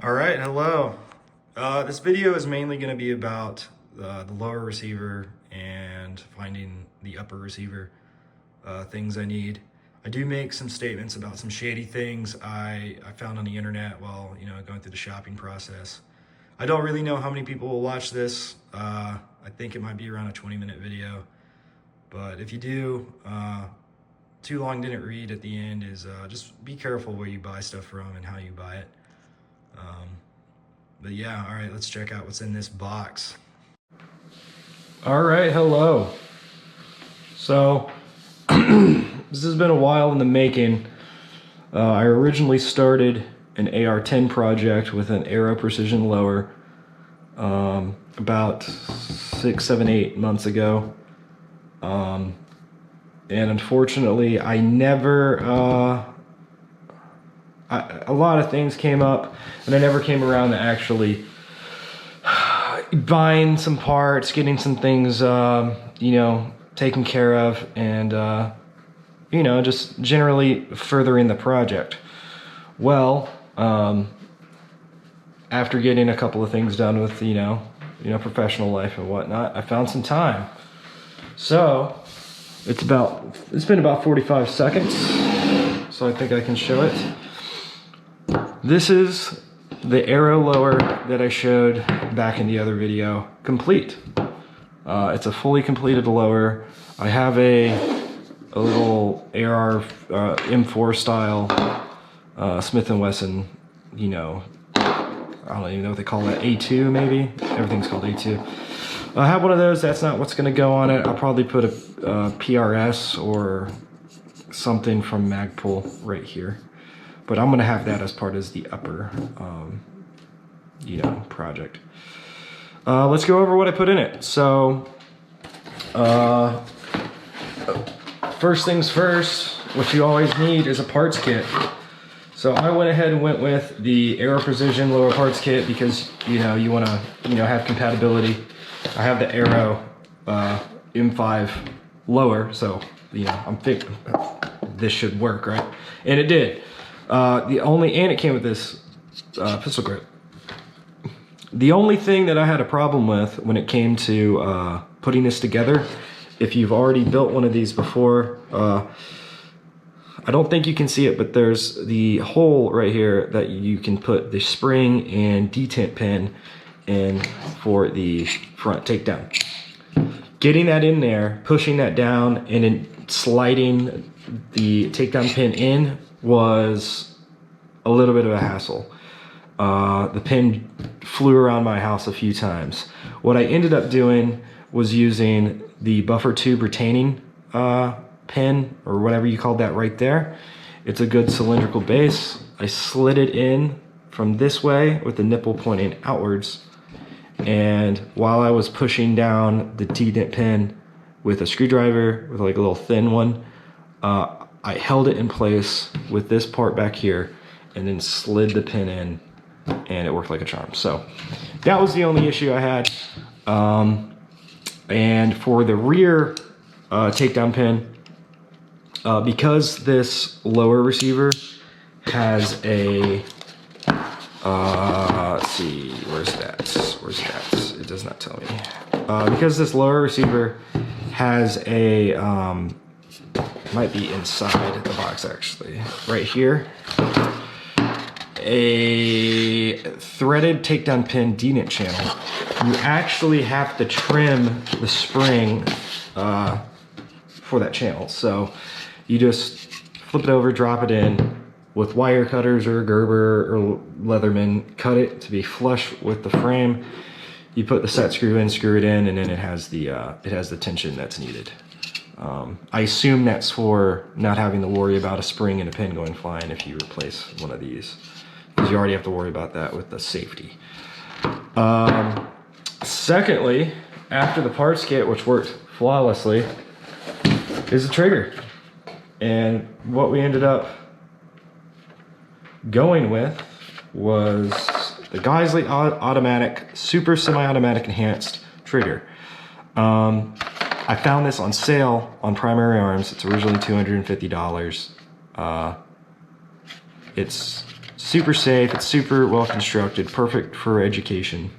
All right, hello. This video is mainly going to be about the lower receiver and finding the upper receiver, things I need. I do make some statements about some shady things I found on the internet while going through the shopping process. I don't really know how many people will watch this. I think it might be around a 20-minute video, but if you do, too long didn't read at the end is just be careful where you buy stuff from and how you buy it. But yeah, all right, let's check out what's in this box. All right, hello. So this has been a while in the making. I originally started an AR-10 project with an Aero precision lower about 6, 7, 8 months ago. And unfortunately, I never, a lot of things came up and I never came around to actually buying some parts, getting some things, taken care of, and, just generally furthering the project. Well, after getting a couple of things done with, professional life and whatnot, I found some time. So it's been about 45 seconds, so I think I can show it. This is the Aero lower that I showed back in the other video, complete. It's a fully completed lower. I have a little AR M4 style Smith & Wesson, I don't even know what they call that, A2 maybe? Everything's called A2. I have one of those. That's not what's going to go on it. I'll probably put a PRS or something from Magpul right here. But I'm going to have that as part of the upper, project. Let's go over what I put in it. So, first things first, what you always need is a parts kit. So I went ahead and went with the Aero Precision lower parts kit because, you want to, have compatibility. I have the Aero M5 lower, so, I'm thinking this should work, right? And it did. And it came with this pistol grip. The only thing that I had a problem with when it came to putting this together, if you've already built one of these before, I don't think you can see it, but there's the hole right here that you can put the spring and detent pin in for the front takedown. Getting that in there, pushing that down, and then sliding the takedown pin in was a little bit of a hassle. The pin flew around my house a few times. What I ended up doing was using the buffer tube retaining pin, or whatever you call that right there. It's a good cylindrical base. I slid it in from this way with the nipple pointing outwards, and while I was pushing down the T-dent pin with a screwdriver, with like a little thin one, I held it in place with this part back here and then slid the pin in, and it worked like a charm. So that was the only issue I had. And for the rear takedown pin, because this lower receiver has a, let's see, where's that? It does not tell me. Because this lower receiver has a, might be inside the box actually, right here, a threaded takedown pin dent channel. You actually have to trim the spring for that channel. So you just flip it over, drop it in with wire cutters or Gerber or Leatherman, cut it to be flush with the frame. You put the set screw in, screw it in, and then it has the tension that's needed. I assume that's for not having to worry about a spring and a pin going flying if you replace one of these, because you already have to worry about that with the safety. Secondly, after the parts kit, which worked flawlessly, is the trigger. And what we ended up going with was the Geisley automatic, super semi-automatic enhanced trigger. I found this on sale on Primary Arms. It's originally $250. It's super safe. It's super well constructed, perfect for education.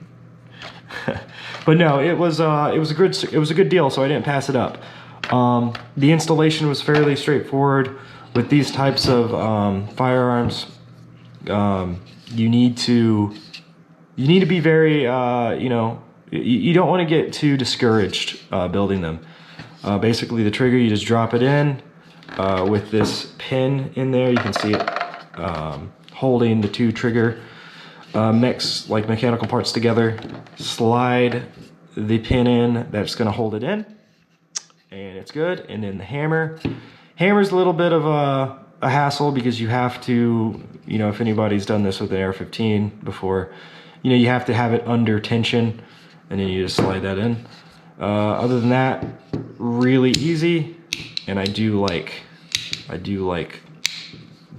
But no, it was a good deal, so I didn't pass it up. The installation was fairly straightforward. With these types of firearms, you need to be very you don't want to get too discouraged building them. Basically, the trigger, you just drop it in with this pin in there. You can see it holding the two trigger mechanical parts together. Slide the pin in, that's going to hold it in, and it's good. And then the hammer's a little bit of a hassle, because you have to, if anybody's done this with an AR-15 before, you have to have it under tension, and then you just slide that in. Other than that, really easy. And I do like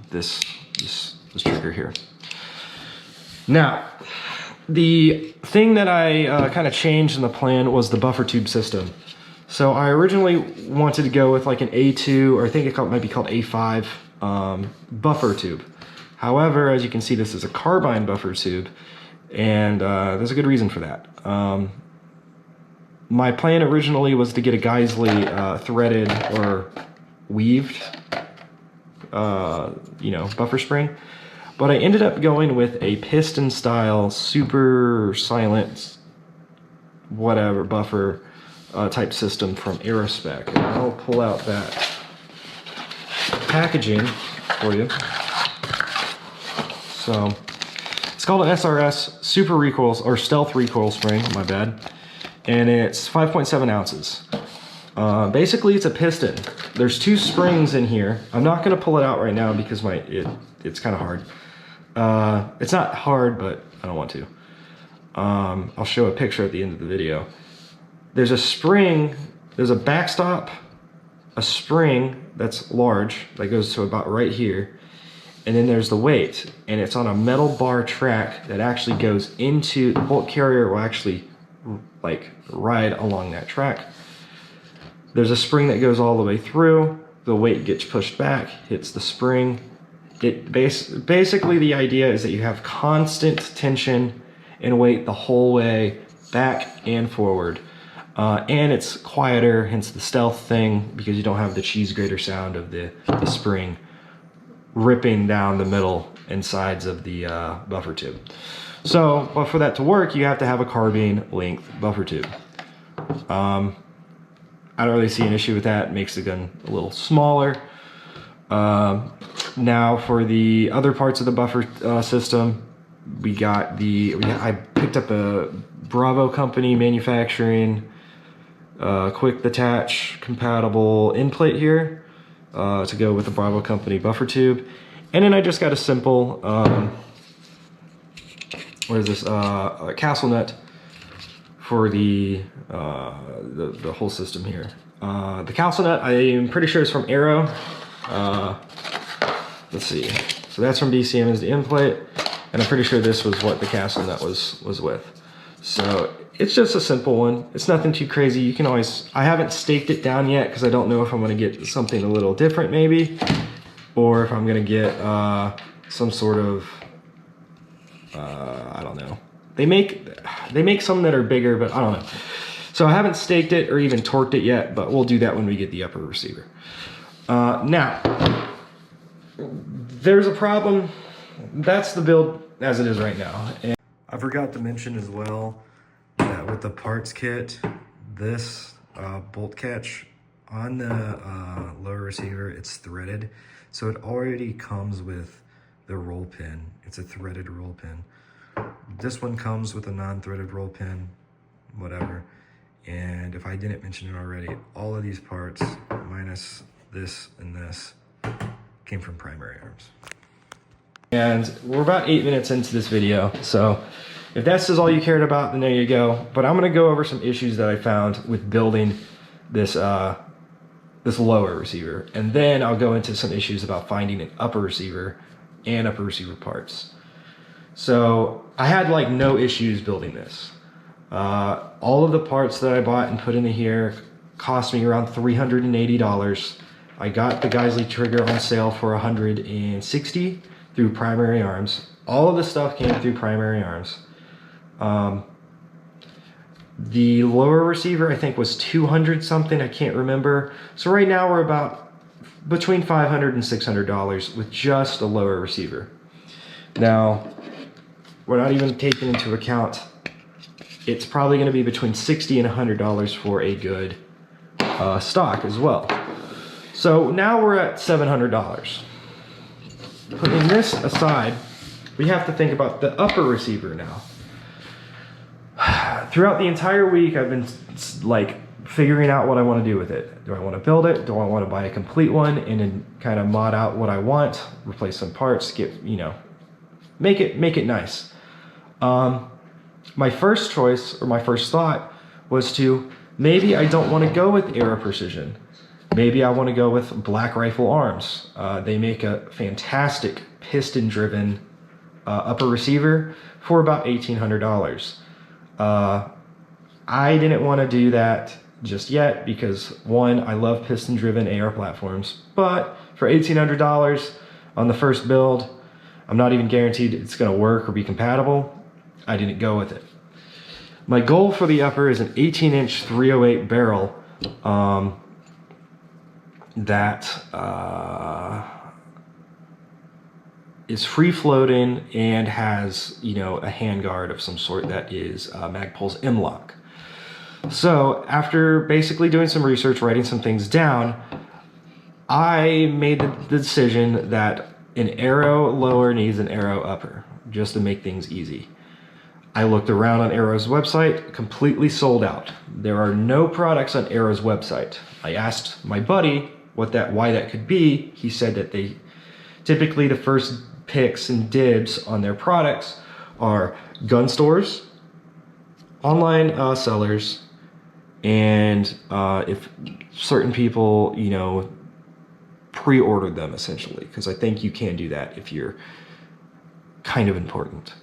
this trigger here. Now, the thing that I kind of changed in the plan was the buffer tube system. So I originally wanted to go with like an A2, or I think it might be called A5 buffer tube. However, as you can see, this is a carbine buffer tube, and there's a good reason for that. My plan originally was to get a Geisley threaded or weaved, buffer spring, but I ended up going with a piston style, super silent, whatever buffer type system from Aerospec. And I'll pull out that packaging for you. So it's called an SRS Super Recoil, or Stealth Recoil Spring, my bad. And it's 5.7 ounces. Basically, it's a piston. There's two springs in here. I'm not gonna pull it out right now because it's kind of hard. It's not hard, but I don't want to. I'll show a picture at the end of the video. There's a spring, there's a backstop, a spring that's large, that goes to about right here, and then there's the weight, and it's on a metal bar track that actually goes into, the bolt carrier will actually like ride along that track. There's a spring that goes all the way through, the weight gets pushed back, hits the spring. Basically the idea is that you have constant tension and weight the whole way back and forward. And it's quieter, hence the stealth thing, because you don't have the cheese grater sound of the spring ripping down the middle and sides of the buffer tube. So, but for that to work, you have to have a carbine length buffer tube. I don't really see an issue with that. It makes the gun a little smaller. Now for the other parts of the buffer system, I picked up a Bravo company manufacturing quick detach compatible end plate here to go with the Bravo company buffer tube. And then I just got a simple, a castle nut for the whole system here. The castle nut, I'm pretty sure is from Arrow. Let's see. So that's from BCM is the end plate, and I'm pretty sure this was what the castle nut was with. So it's just a simple one. It's nothing too crazy. You can always, I haven't staked it down yet because I don't know if I'm going to get something a little different maybe, or if I'm going to get some sort of, I don't know. They make some that are bigger, but I don't know. So I haven't staked it or even torqued it yet, but we'll do that when we get the upper receiver. Now, there's a problem. That's the build as it is right now. And I forgot to mention as well that with the parts kit, this bolt catch on the lower receiver, it's threaded. So it already comes with the roll pin. It's a threaded roll pin. This one comes with a non-threaded roll pin, whatever. And if I didn't mention it already, all of these parts, minus this and this, came from Primary Arms. And we're about 8 minutes into this video, so if that's just all you cared about, then there you go. But I'm gonna go over some issues that I found with building this this lower receiver, and then I'll go into some issues about finding an upper receiver and upper receiver parts. So I had like no issues building this. All of the parts that I bought and put into here cost me around $380. I got the Geisley trigger on sale for $160. through Primary Arms. All of the stuff came through Primary Arms. The lower receiver, I think, was 200 something. I can't remember. So right now we're about between $500 and $600 with just a lower receiver. Now, we're not even taking into account, it's probably going to be between $60 and $100 for a good stock as well. So now we're at $700. Putting this aside, we have to think about the upper receiver now. Throughout the entire week, I've been like figuring out what I want to do with it. Do I want to build it? Do I want to buy a complete one and then kind of mod out what I want, replace some parts, get, you know, make it nice. My first choice, or my first thought, was to maybe I don't want to go with Aero Precision. Maybe I want to go with Black Rifle Arms. They make a fantastic piston-driven upper receiver for about $1,800. I didn't want to do that just yet because, one, I love piston-driven AR platforms, but for $1,800 on the first build, I'm not even guaranteed it's going to work or be compatible. I didn't go with it. My goal for the upper is an 18-inch 308 barrel that is free-floating and has, you know, a handguard of some sort that is Magpul's M-Lock. So after basically doing some research, writing some things down, I made the decision that an Aero lower needs an Aero upper, just to make things easy. I looked around on Aero's website, completely sold out. There are no products on Aero's website. I asked my buddy why that could be. He said that they typically, the first picks and dibs on their products are gun stores, online sellers, and if certain people, you know, pre-ordered them essentially, because I think you can do that if you're kind of important.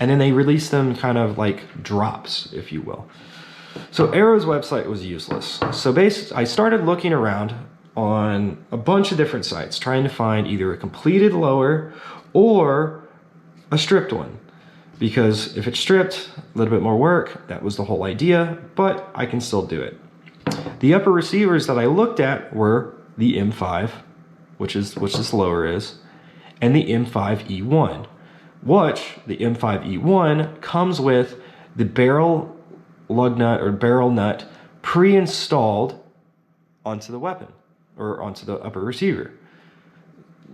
And then they release them kind of like drops, if you will. So Aero's website was useless. So basically, I started looking around on a bunch of different sites, trying to find either a completed lower or a stripped one. Because if it's stripped, a little bit more work, that was the whole idea, but I can still do it. The upper receivers that I looked at were the M5, which this lower is, and the M5E1. Which the M5E1 comes with the barrel lug nut or barrel nut pre-installed onto the weapon or onto the upper receiver.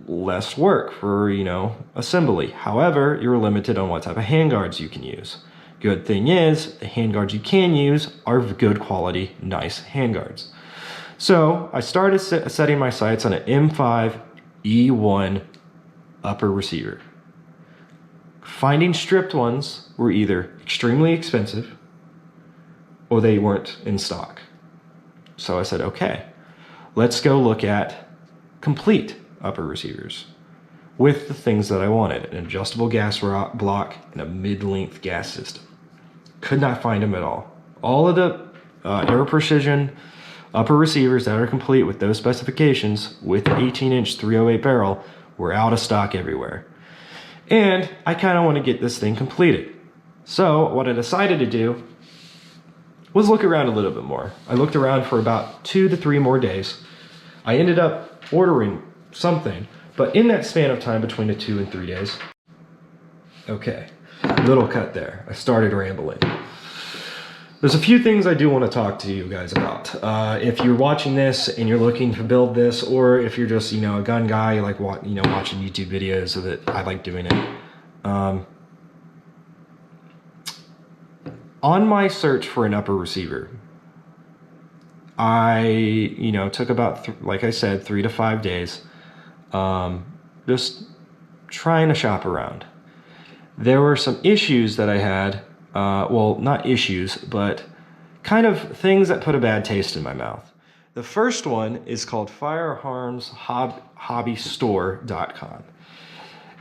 Less work for, you know, assembly. However, you're limited on what type of handguards you can use. Good thing is, the handguards you can use are good quality, nice handguards. So I started setting my sights on an M5E1 upper receiver. Finding stripped ones were either extremely expensive or they weren't in stock. So I said, okay, let's go look at complete upper receivers with the things that I wanted: an adjustable gas block and a mid-length gas system. Could not find them at all. All of the Aero Precision upper receivers that are complete with those specifications with an 18-inch 308 barrel were out of stock everywhere. And I kind of want to get this thing completed. So what I decided to do was look around a little bit more. I looked around for about 2 to 3 more days. I ended up ordering something, but in that span of time between the 2 and 3 days, okay, little cut there. I started rambling. There's a few things I do want to talk to you guys about. If you're watching this and you're looking to build this, or if you're just, you know, a gun guy, you like watching YouTube videos of it, I like doing it. On my search for an upper receiver, I, you know, took about, like I said, 3 to 5 days, just trying to shop around. There were some issues that I had. Well, not issues, but kind of things that put a bad taste in my mouth. The first one is called firearmshobbystore.com.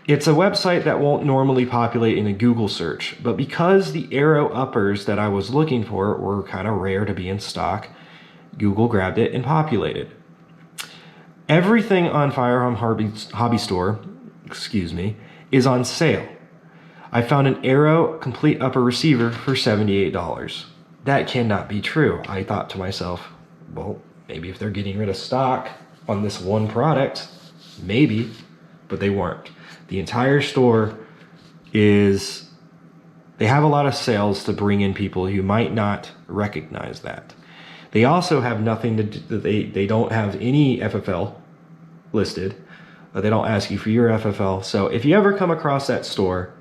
It's a website that won't normally populate in a Google search, but because the Aero uppers that I was looking for were kind of rare to be in stock, Google grabbed it and populated. Everything on Firearm Hobby Store, excuse me, is on sale. I found an Arrow complete upper receiver for $78. That cannot be true. I thought to myself, well, maybe if they're getting rid of stock on this one product, maybe, but they weren't. The entire store is, they have a lot of sales to bring in people who might not recognize that. They also have nothing to do, they don't have any FFL listed. They don't ask you for your FFL. So if you ever come across that store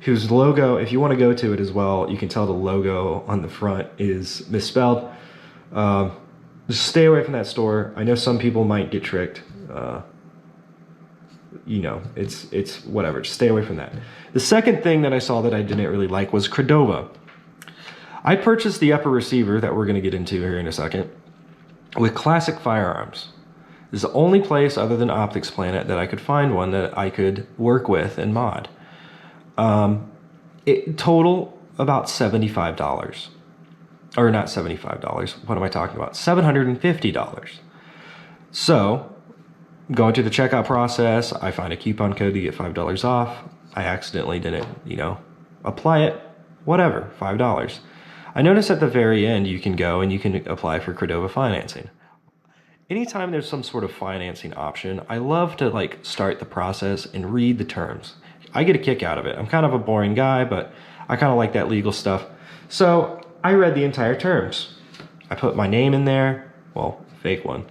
whose logo, if you want to go to it as well, you can tell the logo on the front is misspelled. Just stay away from that store. I know some people might get tricked. You know, it's whatever. Just stay away from that. The second thing that I saw that I didn't really like was Cordova. I purchased the upper receiver that we're going to get into here in a second with Classic Firearms. This is the only place other than Optics Planet that I could find one that I could work with and mod. It total about $75. Or not $75. What am I talking about? $750. So, going through the checkout process, I find a coupon code to get $5 off. I accidentally didn't, you know, apply it. Whatever, $5. I noticed at the very end you can go and you can apply for Cordova financing. Anytime there's some sort of financing option, I love to like start the process and read the terms. I get a kick out of it. I'm kind of a boring guy, but I kind of like that legal stuff. So I read the entire terms. I put my name in there, well, fake one.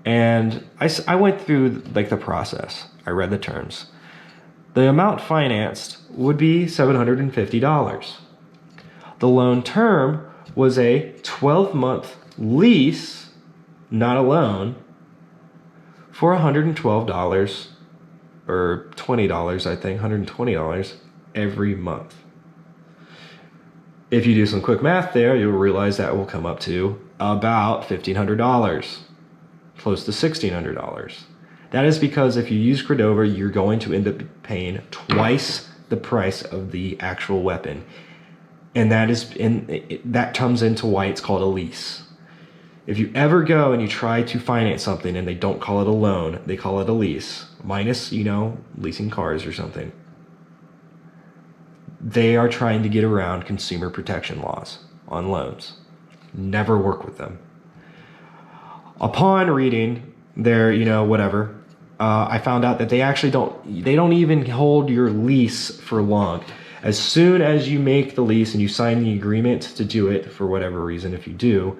And I went through like the process. I read the terms. The amount financed would be $750. The loan term was a 12-month lease, not a loan, for $112 or $20, I think, $120 every month. If you do some quick math there, you'll realize that will come up to about $1,500, close to $1,600. That is because if you use Cordova, you're going to end up paying twice the price of the actual weapon. And that comes into why it's called a lease. If you ever go and you try to finance something and they don't call it a loan, they call it a lease, minus, you know, leasing cars or something, they are trying to get around consumer protection laws on loans. Never work with them. Upon reading their, you know, whatever, I found out that they actually don't even hold your lease for long. As soon as you make the lease and you sign the agreement to do it, for whatever reason, if you do,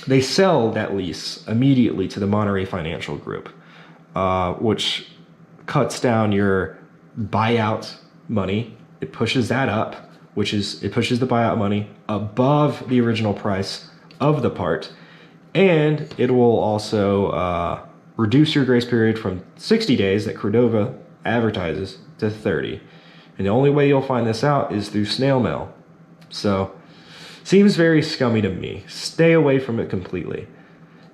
they sell that lease immediately to the Monterey Financial Group, which cuts down your buyout money. It pushes that up, it pushes the buyout money above the original price of the part, and it will also reduce your grace period from 60 days that Cordova advertises to 30. And the only way you'll find this out is through snail mail. So, seems very scummy to me. Stay away from it completely.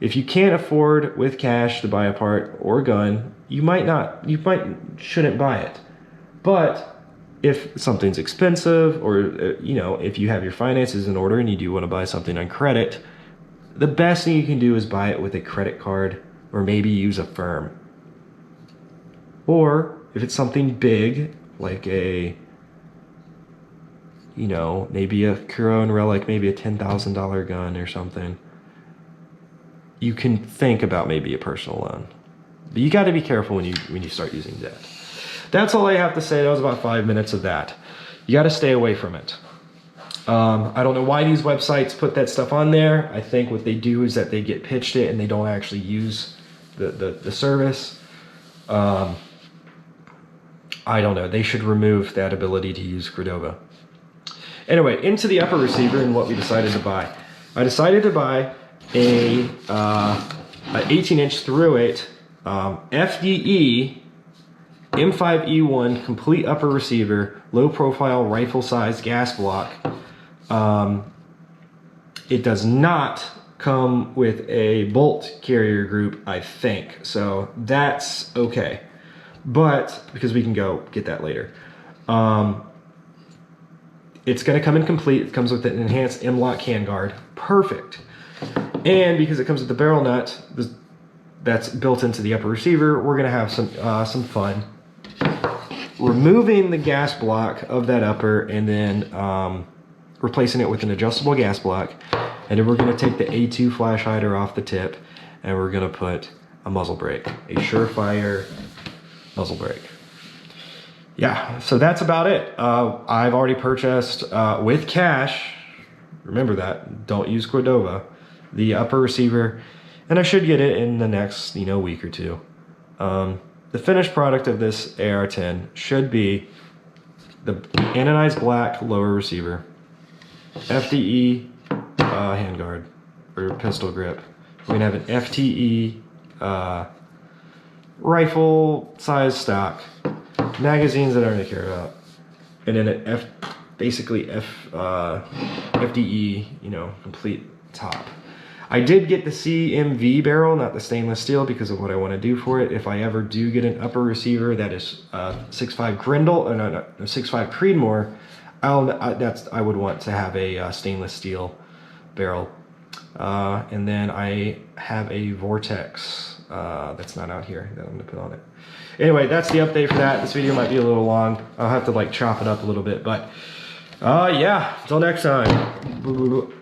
If you can't afford with cash to buy a part or a gun, you shouldn't buy it. But if something's expensive, or you know, if you have your finances in order and you do want to buy something on credit, the best thing you can do is buy it with a credit card or maybe use a firm. Or if it's something big, like a, you know, maybe a Kuro and Relic, maybe a $10,000 gun or something, you can think about maybe a personal loan. But you got to be careful when you start using debt. That's all I have to say. That was about 5 minutes of that. You got to stay away from it. I don't know why these websites put that stuff on there. I think what they do is that they get pitched it and they don't actually use the service. I don't know. They should remove that ability to use Cordova. Anyway, into the upper receiver and what we decided to buy. I decided to buy a 18-inch through it FDE M5E1 complete upper receiver, low profile rifle size gas block. It does not come with a bolt carrier group, I think. So that's okay. But, because we can go get that later. It's going to come in complete. It comes with an enhanced M-lock handguard. Perfect. And because it comes with the barrel nut, that's built into the upper receiver. We're gonna have some fun removing the gas block of that upper and then replacing it with an adjustable gas block. And then we're gonna take the A2 flash hider off the tip and we're gonna put a muzzle brake, a Surefire muzzle brake. Yeah, so that's about it. I've already purchased with cash, remember that, don't use Cordova, the upper receiver, and I should get it in the next week or two. The finished product of this AR-10 should be the anodized black lower receiver, FDE handguard or pistol grip. We're gonna have an FTE rifle size stock, magazines that I don't care about, and then an basically FDE, complete top. I did get the CMV barrel, not the stainless steel, because of what I want to do for it. If I ever do get an upper receiver that is 6.5 Grendel, or no, 6.5 Creedmoor, I would want to have a stainless steel barrel. And then I have a Vortex that's not out here that I'm gonna put on it. Anyway, that's the update for that. This video might be a little long. I'll have to chop it up a little bit, but yeah, until next time.